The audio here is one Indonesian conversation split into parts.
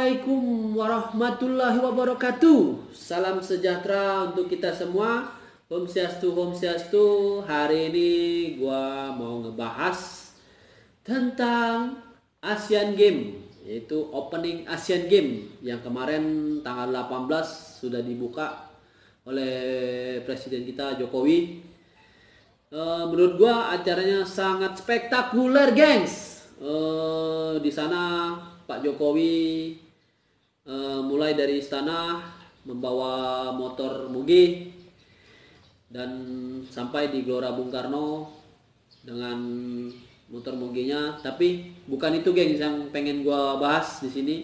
Assalamualaikum warahmatullahi wabarakatuh. Salam sejahtera untuk kita semua. Om Swastiastu, Om Swastiastu. Hari ini gua mau ngebahas tentang Asian Games, yaitu opening Asian Games yang kemarin tanggal 18 sudah dibuka oleh Presiden kita Jokowi. Menurut gua acaranya sangat spektakuler, gengs. Di sana Pak Jokowi mulai dari istana membawa motor Mugi dan sampai di Gelora Bung Karno dengan motor Muginya. Tapi bukan itu, gengs, yang pengen gua bahas di sini.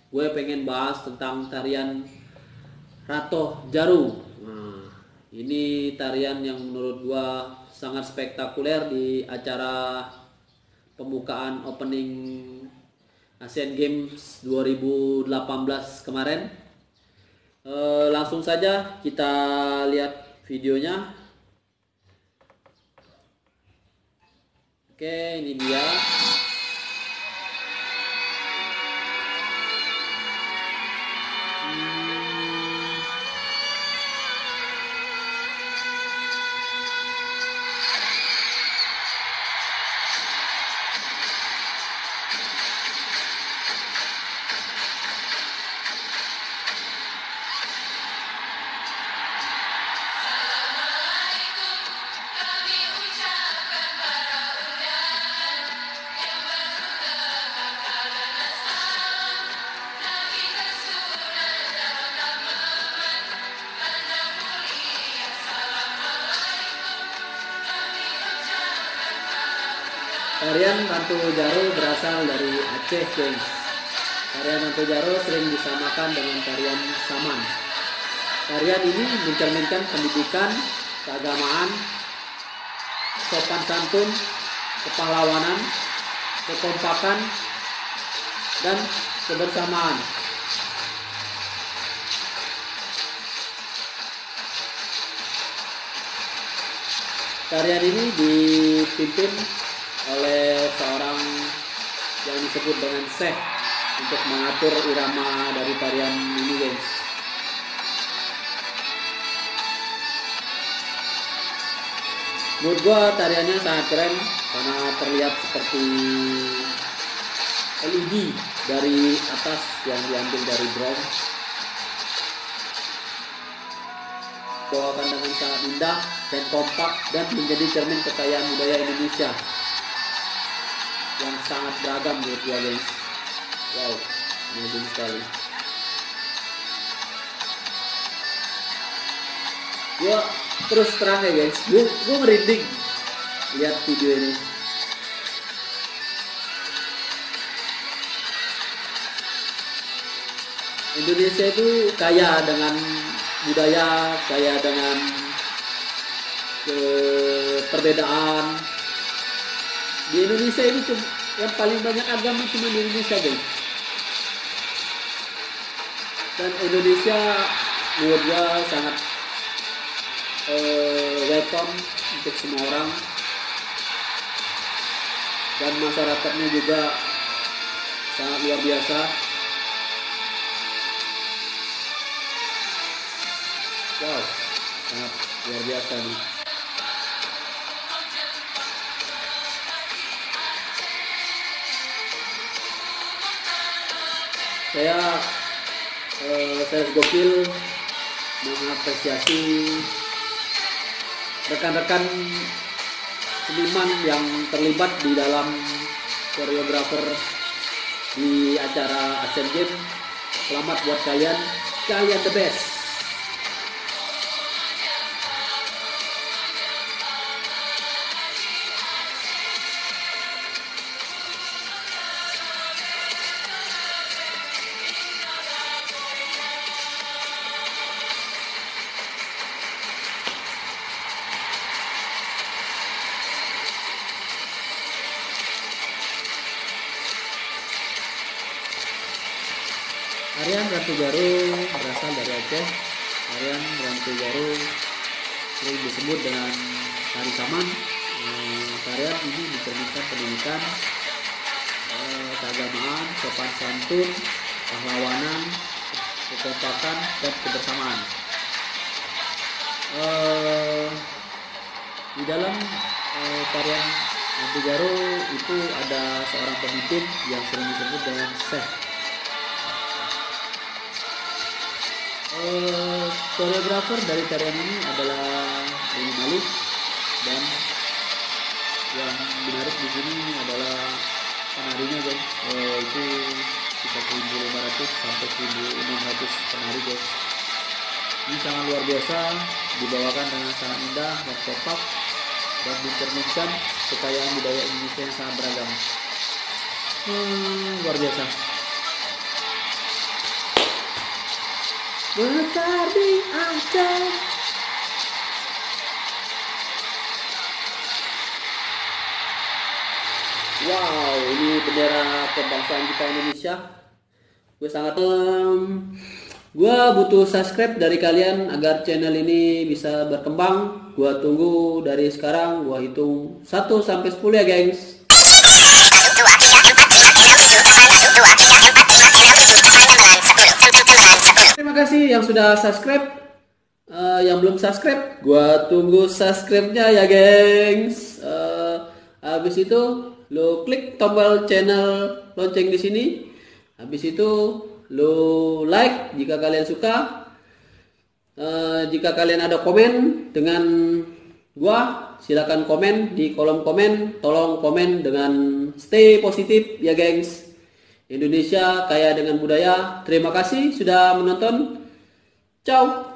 Gue pengen bahas tentang tarian Ratoh Jaru. Nah, ini tarian yang menurut gua sangat spektakuler di acara pembukaan opening Asian Games 2018 kemarin. Langsung saja kita lihat videonya. Oke, ini dia. Tarian Rantau Jaru berasal dari Aceh, gengs. Tarian Rantau Jaru sering disamakan dengan tarian Saman. Tarian ini mencerminkan pendidikan, keagamaan, sopan santun, kepahlawanan, kekompakan, dan kebersamaan. Tarian ini dipimpin oleh seorang yang disebut dengan Syekh untuk mengatur irama dari tarian ini, gengs. Menurut gua tariannya sangat keren karena terlihat seperti LED dari atas yang diambil dari drone. Bawakan dengan sangat indah dan kompak dan menjadi cermin kekayaan budaya Indonesia yang sangat beragam menurut gua, guys. Wow, amazing sekali. Gua terus terang ya, guys, gua merinding lihat video ini. Indonesia itu kaya dengan budaya, kaya dengan perbedaan. Di Indonesia ini yang paling banyak agama cuma di Indonesia, guys. Dan Indonesia menurut gua sangat welcome untuk semua orang, dan masyarakatnya juga sangat luar biasa. Wow, sangat luar biasa nih. Saya gokil mengapresiasi rekan-rekan seniman yang terlibat di dalam koreografer di acara Asian Games. Selamat buat kalian the best. Tarian Rantau Jaru berasal dari Aceh. Tarian Rantau Jaru sering disebut dengan tari Saman. Tarian ini mencerminkan pendidikan, keagamaan, sopan santun, kepahlawanan, kekompakan, dan kebersamaan. Di dalam tarian Antigaro itu ada seorang pemimpin yang sering disebut dengan Syekh. Koreografer dari tarian ini adalah Denny Malik, dan yang menarik di sini adalah penarinya guys, itu sekitar 1.500 sampai 1.600 penari guys. Ini sangat luar biasa, dibawakan dengan sangat indah dan kompak dan mencerminkan kekayaan budaya Indonesia yang sangat beragam. Luar biasa. Mekar di Aceh. Wow, ini bendera kebangsaan kita Indonesia. Gue sangat gue butuh subscribe dari kalian agar channel ini bisa berkembang. Gue tunggu dari sekarang, gue hitung 1 sampai 10 ya gengs. Terima kasih yang sudah subscribe. Yang belum subscribe, gue tunggu subscribe-nya ya gengs. Habis itu lo klik tombol channel lonceng di sini. Habis itu lo like jika kalian suka. Jika kalian ada komen dengan gua, silakan komen di kolom komen. Tolong komen dengan stay positif ya gengs. Indonesia kaya dengan budaya. Terima kasih sudah menonton. Ciao.